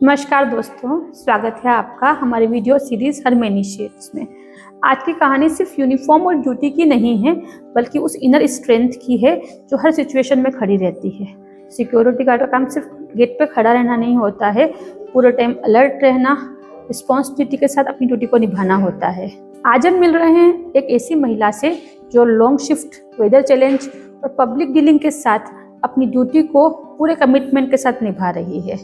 नमस्कार दोस्तों, स्वागत है आपका हमारे वीडियो सीरीज हर मैनी शेड्स में। आज की कहानी सिर्फ यूनिफॉर्म और ड्यूटी की नहीं है, बल्कि उस इनर स्ट्रेंथ की है जो हर सिचुएशन में खड़ी रहती है। सिक्योरिटी गार्ड का काम सिर्फ गेट पे खड़ा रहना नहीं होता है, पूरे टाइम अलर्ट रहना, रिस्पॉन्सिबिलिटी के साथ अपनी ड्यूटी को निभाना होता है। आज हम मिल रहे हैं एक ऐसी महिला से जो लॉन्ग शिफ्ट, वेदर चैलेंज और पब्लिक डीलिंग के साथ अपनी ड्यूटी को पूरे कमिटमेंट के साथ निभा रही है।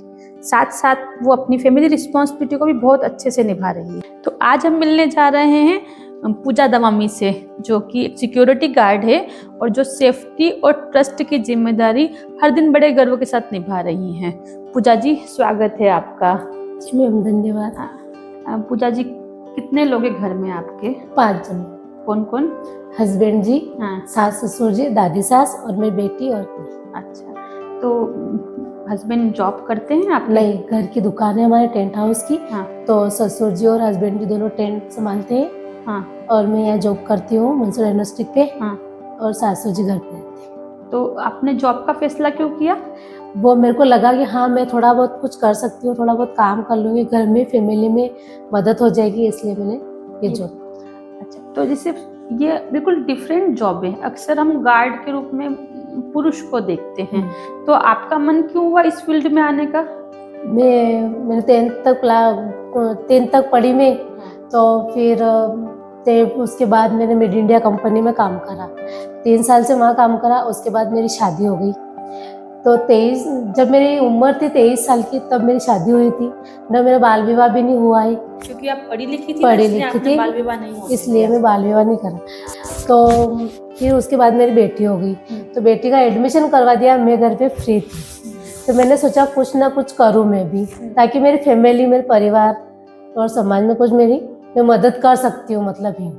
साथ साथ वो अपनी फैमिली रिस्पॉन्सिबिलिटी को भी बहुत अच्छे से निभा रही है। तो आज हम मिलने जा रहे हैं पूजा दवामी से, जो कि एक सिक्योरिटी गार्ड है और जो सेफ्टी और ट्रस्ट की जिम्मेदारी हर दिन बड़े गर्व के साथ निभा रही हैं। पूजा जी, स्वागत है आपका। जी मैम, धन्यवाद। पूजा जी, कितने लोग हैं घर में आपके? 5 जन। कौन कौन? हस्बैंड जी, हाँ। सास ससुर जी, दादी सास और मेरी बेटी और मैं। अच्छा, तो हस्बैंड जॉब करते हैं आप? नहीं, घर की दुकान है हमारे टेंट हाउस की। हाँ। तो ससुर जी और हस्बैंड जी दोनों टेंट संभालते हैं। हाँ। और मैं यहाँ जॉब करती हूँ मंसूर यूनिवर्सिटी पे। हाँ। और सासू जी घर पे रहती हैं। तो आपने जॉब का फैसला क्यों किया? वो मेरे को लगा कि हाँ, मैं थोड़ा बहुत कुछ कर सकती हूँ, थोड़ा बहुत काम कर लूँगी, घर में फैमिली में मदद हो जाएगी, इसलिए मैंने ये जॉब। अच्छा, तो जैसे ये बिल्कुल डिफरेंट जॉब है। अक्सर हम गार्ड के रूप में पुरुष को देखते हैं, तो आपका मन क्यों हुआ इस फील्ड में आने का? मैंने 10th तक पढ़ी मैं। तो फिर उसके बाद मैंने मिड इंडिया कंपनी में काम करा, 3 साल से वहाँ काम करा। उसके बाद मेरी शादी हो गई। तो जब मेरी उम्र थी 23 साल की, तब मेरी शादी हुई थी ना। मेरा बाल विवाह भी नहीं हुआ है, क्योंकि आप पढ़ी लिखी थी, बाल विवाह नहीं हुआ, इसलिए मैं बाल विवाह नहीं करा। तो फिर उसके बाद मेरी बेटी हो गई, तो बेटी का एडमिशन करवा दिया। मैं घर पे फ्री थी, तो मैंने सोचा कुछ ना कुछ करूँ मैं भी, ताकि मेरी फैमिली, मेरे परिवार और समाज में कुछ मैं मदद कर सकती हूँ, मतलब ही।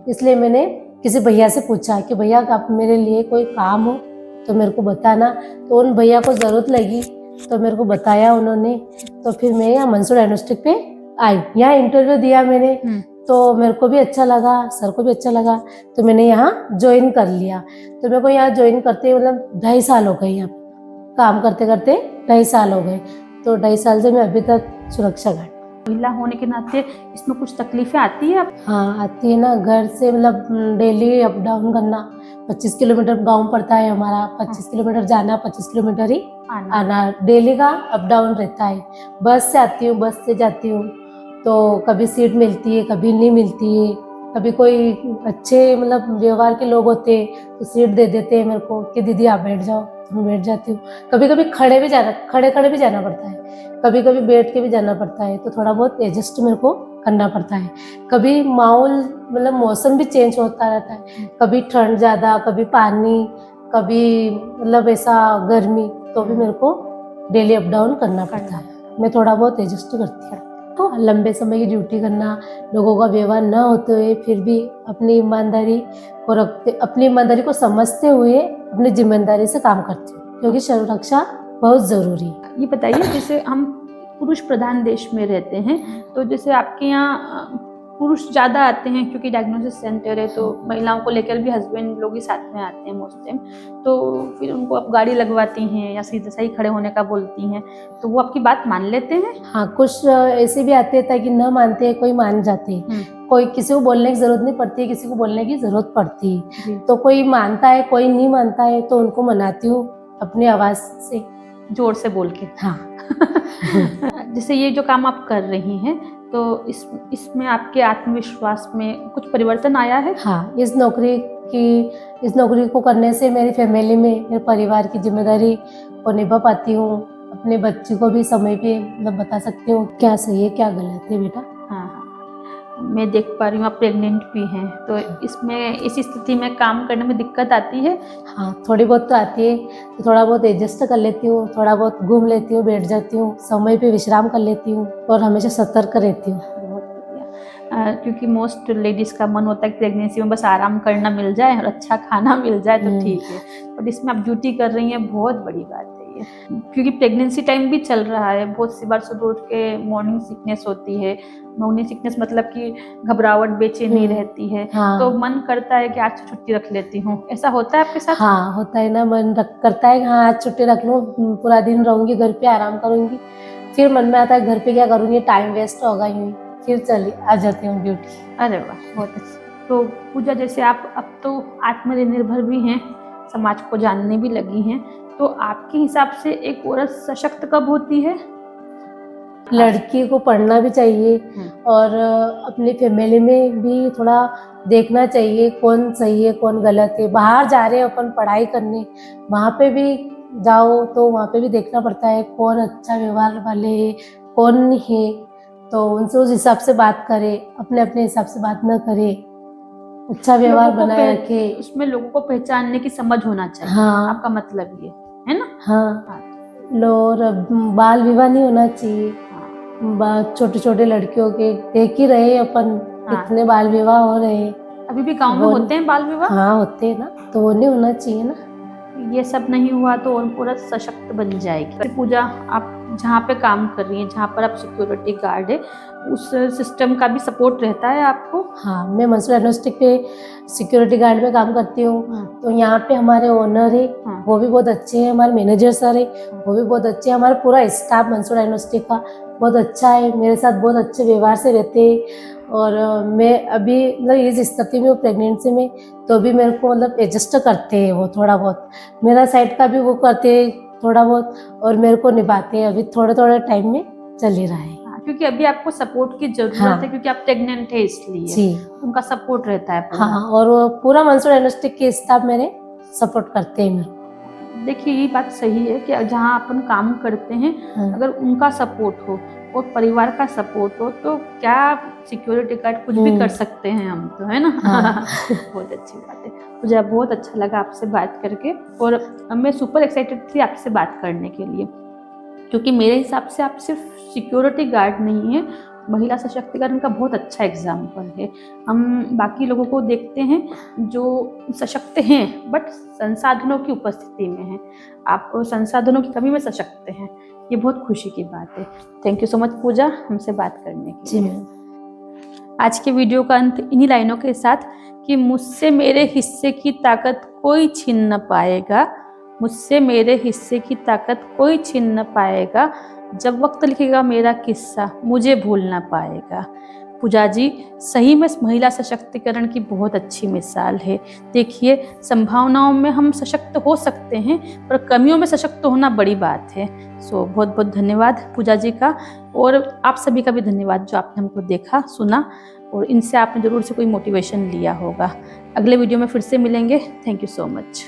इसलिए मैंने किसी भैया से पूछा कि भैया, आप मेरे लिए कोई काम हो तो मेरे को बताना। तो उन भैया को ज़रूरत लगी, तो मेरे को बताया उन्होंने। तो फिर मैं यहाँ मंसूर यूनिवर्सिटी पे आई, यहाँ इंटरव्यू दिया मैंने। तो मेरे को भी अच्छा लगा, सर को भी अच्छा लगा, तो मैंने यहाँ ज्वाइन कर लिया। तो मेरे को यहाँ ज्वाइन करते मतलब 2.5 साल हो गए, यहाँ काम करते करते 2.5 साल हो गए। तो 2.5 साल से मैं अभी तक सुरक्षा गार्ड। महिला होने के नाते इसमें कुछ तकलीफें आती है? हाँ, आती है ना। घर से मतलब डेली अप डाउन करना, 25 किलोमीटर गाँव पड़ता है हमारा, 25 किलोमीटर जाना, 25 किलोमीटर ही आना, डेली का अप डाउन रहता है। बस से आती हूँ, बस से जाती हूँ, तो कभी सीट मिलती है, कभी नहीं मिलती है। कभी कोई अच्छे मतलब व्यवहार के लोग होते हैं तो सीट दे देते हैं मेरे को कि दीदी आप बैठ जाओ, तो मैं बैठ जाती हूँ। कभी कभी खड़े भी जाना पड़ता है, कभी कभी बैठ के भी जाना पड़ता है। तो थोड़ा बहुत एडजस्ट मेरे को करना पड़ता है। कभी माहौल मतलब मौसम भी चेंज होता रहता है, कभी ठंड ज़्यादा, कभी पानी, कभी मतलब ऐसा गर्मी, तो भी मेरे को डेली अप डाउन करना पड़ता है। मैं थोड़ा बहुत एडजस्ट करती हूँ। तो लंबे समय की ड्यूटी करना, लोगों का व्यवहार न होते हुए फिर भी अपनी ईमानदारी को समझते हुए अपनी जिम्मेदारी से काम करती हूँ, क्योंकि सुरक्षा बहुत ज़रूरी है। ये बताइए, जैसे हम पुरुष प्रधान देश में रहते हैं, तो जैसे आपके यहाँ पुरुष ज़्यादा आते हैं क्योंकि डायग्नोसिस सेंटर है, तो महिलाओं को लेकर भी हस्बैंड लोग ही साथ में आते हैं मोस्ट टाइम। तो फिर उनको आप गाड़ी लगवाती हैं या सीधे सही खड़े होने का बोलती हैं, तो वो आपकी बात मान लेते हैं? हाँ, कुछ ऐसे भी आते हैं ताकि न मानते हैं, कोई मान जाते हैं। कोई किसी को बोलने की ज़रूरत नहीं पड़ती है, किसी को बोलने की ज़रूरत पड़ती है। तो कोई मानता है, कोई नहीं मानता है, तो उनको मनाती हूँ अपनी आवाज़ से, जोर से बोल के। हाँ। जैसे ये जो काम आप कर रही हैं, तो इसमें आपके आत्मविश्वास में कुछ परिवर्तन आया है? हाँ, इस नौकरी को करने से मेरी फैमिली में, मेरे परिवार की जिम्मेदारी को निभा पाती हूँ। अपने बच्चे को भी समय पे मतलब बता सकती हूँ क्या सही है क्या गलत है बेटा। हाँ, मैं देख पा रही हूँ आप प्रेग्नेंट भी हैं, तो इसमें इस स्थिति में काम करने में दिक्कत आती है? हाँ, थोड़ी बहुत तो आती है, तो थोड़ा बहुत एडजस्ट कर लेती हूँ, थोड़ा बहुत घूम लेती हूँ, बैठ जाती हूँ, समय पे विश्राम कर लेती हूँ और हमेशा सतर्क रहती हूँ। बहुत बढ़िया। क्योंकि मोस्ट लेडीज़ का मन होता है कि प्रेगनेंसी में बस आराम करना मिल जाए और अच्छा खाना मिल जाए तो ठीक है, बट इसमें आप ड्यूटी कर रही हैं, बहुत बड़ी बात है ये। क्योंकि प्रेगनेंसी टाइम भी चल रहा है, बहुत सी बार सुबह उठ के मॉर्निंग सिकनेस होती है। मॉर्निंग सिकनेस मतलब कि घबराहट, बेचैनी रहती है। हाँ। तो मन करता है कि आज छुट्टी रख लेती हूँ, ऐसा होता है आपके साथ? हाँ, होता है ना, करता है हाँ आज छुट्टी रख लूँ, पूरा दिन रहूँगी घर पे, आराम करूँगी। फिर मन में आता है घर पे क्या करूँगी, टाइम वेस्ट होगा यूँ, फिर चली आ जाती हूँ ड्यूटी। अरे वाह, बहुत अच्छा। तो पूजा, जैसे आप अब तो आत्मनिर्भर भी हैं, समाज को जानने भी लगी हैं, तो आपके हिसाब से एक औरत सशक्त कब होती है? लड़की को पढ़ना भी चाहिए और अपनी फैमिली में भी थोड़ा देखना चाहिए कौन सही है कौन गलत है। बाहर जा रहे हैं अपन पढ़ाई करने, वहाँ पे भी जाओ तो वहाँ पे भी देखना पड़ता है कौन अच्छा व्यवहार वाले है कौन नहीं है, तो उनसे उस हिसाब से बात करे, अपने अपने हिसाब से बात न करे, अच्छा व्यवहार लोगों को बनाए रखे। उसमें लोगों को पहचानने की समझ होना चाहिए। हाँ। आपका मतलब ये है ना? हाँ, और बाल विवाह नहीं होना चाहिए। छोटे छोटे लड़कियों के देख ही रहे अपन कितने बाल विवाह हो रहे हैं। अभी भी गांव में होते हैं बाल विवाह? हाँ होते हैं ना, तो वो नहीं होना चाहिए ना। ये सब नहीं हुआ तो और औरत सशक्त बन जाएगी। पूजा, आप जहाँ पे काम कर रही हैं, जहाँ पर आप सिक्योरिटी गार्ड है, उस सिस्टम का भी सपोर्ट रहता है आपको? हाँ, मैं मंसूर डायग्नोस्टिक पे सिक्योरिटी गार्ड में काम करती हूँ। तो यहाँ पे हमारे ओनर है, वो भी बहुत अच्छे हैं, हमारे मैनेजर सर है, वो भी बहुत अच्छे हैं, हमारा पूरा स्टाफ मंसूर डायग्नोस्टिक का बहुत अच्छा है, मेरे साथ बहुत अच्छे व्यवहार से रहते हैं। और मैं अभी मतलब इस स्थिति में प्रेगनेंसी में, तो भी मेरे को मतलब एडजस्ट करते हैं वो थोड़ा बहुत, मेरा साइड का भी वो करते हैं थोड़ा बहुत, और मेरे को निभाते हैं। अभी थोड़े थोड़े टाइम में चल ही रहा है। क्योंकि अभी आपको सपोर्ट की जरूरत है, क्योंकि आप प्रेग्नेंट है, इसलिए उनका सपोर्ट रहता है पूरा। हाँ, और वो पूरा मंसूर डायग्नोस्टिक के स्टाफ मेरे सपोर्ट करते हैं मेरे को। देखिए, ये बात सही है कि जहाँ अपन काम करते हैं, अगर उनका सपोर्ट हो और परिवार का सपोर्ट हो, तो क्या सिक्योरिटी गार्ड कुछ भी कर सकते हैं हम तो, है ना? बहुत अच्छी बात है। मुझे बहुत अच्छा लगा आपसे बात करके, और मैं सुपर एक्साइटेड थी आपसे बात करने के लिए, क्योंकि मेरे हिसाब से आप सिर्फ सिक्योरिटी गार्ड नहीं है, महिला सशक्तिकरण का बहुत अच्छा एग्जाम्पल है। हम बाकी लोगों को देखते हैं जो सशक्त हैं बट संसाधनों की उपस्थिति में हैं, आप संसाधनों की कमी में सशक्त हैं, ये बहुत खुशी की बात है। थैंक यू सो मच पूजा, हमसे बात करने के लिए। आज के वीडियो का अंत इन्हीं लाइनों के साथ कि मुझसे मेरे हिस्से की ताकत कोई छीन न पाएगा, मुझसे मेरे हिस्से की ताकत कोई छीन न पाएगा, जब वक्त लिखेगा मेरा किस्सा मुझे भूल ना पाएगा। पूजा जी सही में महिला सशक्तिकरण की बहुत अच्छी मिसाल है। देखिए, संभावनाओं में हम सशक्त हो सकते हैं, पर कमियों में सशक्त होना बड़ी बात है। सो बहुत बहुत धन्यवाद पूजा जी का, और आप सभी का भी धन्यवाद जो आपने हमको देखा, सुना, और इनसे आपने ज़रूर से कोई मोटिवेशन लिया होगा। अगले वीडियो में फिर से मिलेंगे। Thank you so much.